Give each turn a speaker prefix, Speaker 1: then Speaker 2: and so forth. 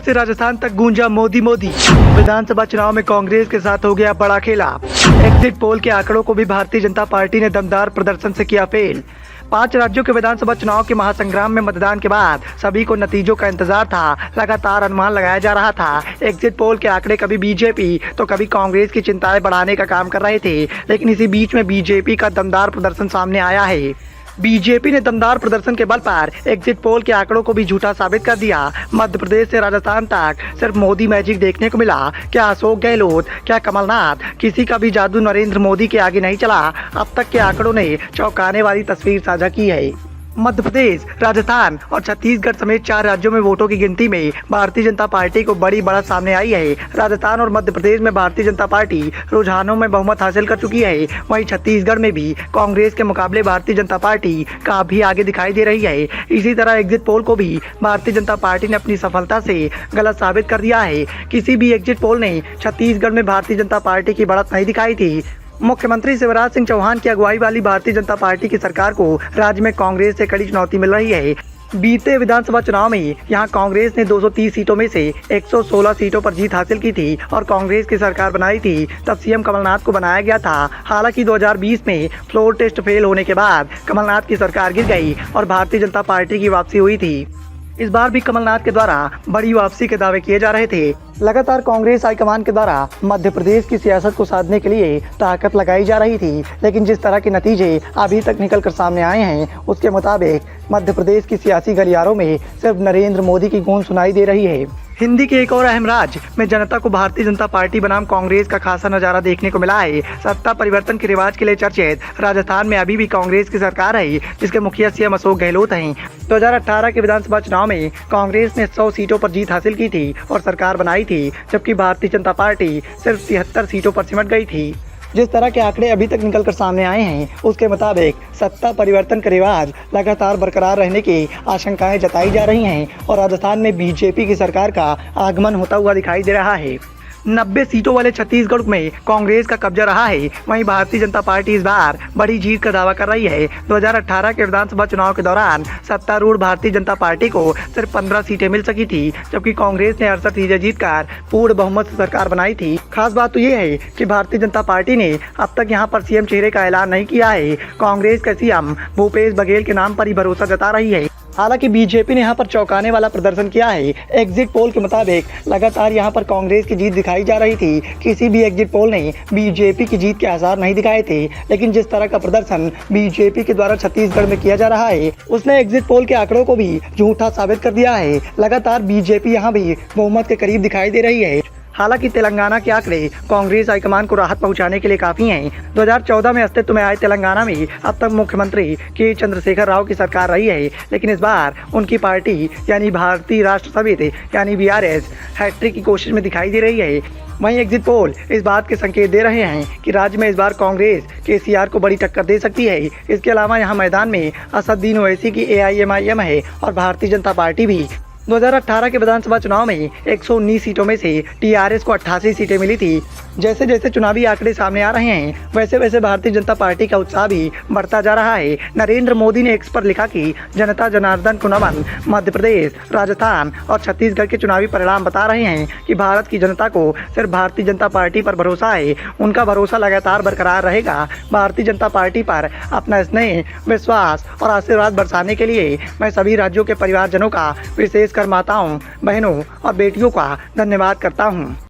Speaker 1: से राजस्थान तक गूंजा मोदी मोदी। विधानसभा चुनाव में कांग्रेस के साथ हो गया बड़ा खेला। एग्जिट पोल के आंकड़ों को भी भारतीय जनता पार्टी ने दमदार प्रदर्शन से किया फेल। 5 राज्यों के विधानसभा चुनाव के महासंग्राम में मतदान के बाद सभी को नतीजों का इंतजार था। लगातार अनुमान लगाया जा रहा था। एग्जिट पोल के आंकड़े कभी बीजेपी तो कभी कांग्रेस की चिंताएं बढ़ाने का काम कर रहे थे, लेकिन इसी बीच में बीजेपी का दमदार प्रदर्शन सामने आया है। बीजेपी ने दमदार प्रदर्शन के बल पर एग्जिट पोल के आंकड़ों को भी झूठा साबित कर दिया। मध्य प्रदेश से राजस्थान तक सिर्फ मोदी मैजिक देखने को मिला। क्या अशोक गहलोत, क्या कमलनाथ, किसी का भी जादू नरेंद्र मोदी के आगे नहीं चला। अब तक के आंकड़ों ने चौंकाने वाली तस्वीर साझा की है। मध्य प्रदेश, राजस्थान और छत्तीसगढ़ समेत 4 राज्यों में वोटों की गिनती में भारतीय जनता पार्टी को बड़ी बढ़त सामने आई है। राजस्थान और मध्य प्रदेश में भारतीय जनता पार्टी रुझानों में बहुमत हासिल कर चुकी है। वहीं छत्तीसगढ़ में भी कांग्रेस के मुकाबले भारतीय जनता पार्टी काफी आगे दिखाई दे रही है। इसी तरह एग्जिट पोल को भी भारतीय जनता पार्टी ने अपनी सफलता से गलत साबित कर दिया है। किसी भी एग्जिट पोल ने छत्तीसगढ़ में भारतीय जनता पार्टी की बढ़त नहीं दिखाई थी। मुख्यमंत्री शिवराज सिंह चौहान की अगुवाई वाली भारतीय जनता पार्टी की सरकार को राज्य में कांग्रेस से कड़ी चुनौती मिल रही है। बीते विधानसभा चुनाव में यहां कांग्रेस ने 230 सीटों में से 116 सीटों पर जीत हासिल की थी और कांग्रेस की सरकार बनाई थी। तब सीएम कमलनाथ को बनाया गया था। हालांकि 2020 में फ्लोर टेस्ट फेल होने के बाद कमलनाथ की सरकार गिर गई और भारतीय जनता पार्टी की वापसी हुई थी। इस बार भी कमलनाथ के द्वारा बड़ी वापसी के दावे किए जा रहे थे। लगातार कांग्रेस हाईकमान के द्वारा मध्य प्रदेश की सियासत को साधने के लिए ताकत लगाई जा रही थी, लेकिन जिस तरह के नतीजे अभी तक निकल कर सामने आए हैं उसके मुताबिक मध्य प्रदेश की सियासी गलियारों में सिर्फ नरेंद्र मोदी की गूंज सुनाई दे रही है। हिंदी के एक और अहम राज्य में जनता को भारतीय जनता पार्टी बनाम कांग्रेस का खासा नजारा देखने को मिला है। सत्ता परिवर्तन के रिवाज के लिए चर्चित राजस्थान में अभी भी कांग्रेस की सरकार है, जिसके मुखिया सीएम अशोक गहलोत हैं। 2018 के विधानसभा चुनाव में कांग्रेस ने 100 सीटों पर जीत हासिल की थी और सरकार बनाई थी, जबकि भारतीय जनता पार्टी सिर्फ 73 सीटों पर सिमट गई थी। जिस तरह के आंकड़े अभी तक निकल कर सामने आए हैं उसके मुताबिक सत्ता परिवर्तन का रिवाज लगातार बरकरार रहने की आशंकाएं जताई जा रही हैं और राजस्थान में बीजेपी की सरकार का आगमन होता हुआ दिखाई दे रहा है। 90 सीटों वाले छत्तीसगढ़ में कांग्रेस का कब्जा रहा है। वहीं भारतीय जनता पार्टी इस बार बड़ी जीत का दावा कर रही है। 2018 के विधानसभा चुनाव के दौरान सत्तारूढ़ भारतीय जनता पार्टी को सिर्फ 15 सीटें मिल सकी थी, जबकि कांग्रेस ने 68 सीटें जीतकर पूर्ण बहुमत से सरकार बनाई थी। खास बात तो ये है कि भारतीय जनता पार्टी ने अब तक यहाँ पर सीएम चेहरे का ऐलान नहीं किया है। कांग्रेस के सीएम भूपेश बघेल के नाम पर ही भरोसा जता रही है। हालांकि बीजेपी ने यहाँ पर चौंकाने वाला प्रदर्शन किया है। एग्जिट पोल के मुताबिक लगातार यहाँ पर कांग्रेस की जीत दिखाई जा रही थी। किसी भी एग्जिट पोल ने बीजेपी की जीत के आसार नहीं दिखाए थे, लेकिन जिस तरह का प्रदर्शन बीजेपी के द्वारा छत्तीसगढ़ में किया जा रहा है उसने एग्जिट पोल के आंकड़ों को भी झूठा साबित कर दिया है। लगातार बीजेपी यहाँ भी बहुमत के करीब दिखाई दे रही है। हालांकि तेलंगाना के आंकड़े कांग्रेस हाईकमान को राहत पहुंचाने के लिए काफी हैं। 2014 में अस्तित्व में आए तेलंगाना में अब तक मुख्यमंत्री के चंद्रशेखर राव की सरकार रही है, लेकिन इस बार उनकी पार्टी यानी भारतीय राष्ट्र समिति यानी बीआरएस हैट्रिक की कोशिश में दिखाई दे रही है। वहीं एग्जिट पोल इस बात के संकेत दे रहे हैं कि राज्य में इस बार कांग्रेस केसीआर को बड़ी टक्कर दे सकती है। इसके अलावा यहाँ मैदान में असदुद्दीन ओवैसी की एआईएमआईएम है और भारतीय जनता पार्टी भी। 2018 के विधानसभा चुनाव में 119 सीटों में से टीआरएस को 88 सीटें मिली थी। जैसे जैसे चुनावी आंकड़े सामने आ रहे हैं वैसे वैसे भारतीय जनता पार्टी का उत्साह भी बढ़ता जा रहा है। नरेंद्र मोदी ने एक्स पर लिखा कि जनता जनार्दन को नमन। मध्य प्रदेश, राजस्थान और छत्तीसगढ़ के चुनावी परिणाम बता रहे हैं कि भारत की जनता को सिर्फ भारतीय जनता पार्टी पर भरोसा है। उनका भरोसा लगातार बरकरार रहेगा। भारतीय जनता पार्टी पर अपना स्नेह, विश्वास और आशीर्वाद बरसाने के लिए मैं सभी राज्यों के परिवारजनों का, विशेषकर माताओं, बहनों और बेटियों का धन्यवाद करता हूँ।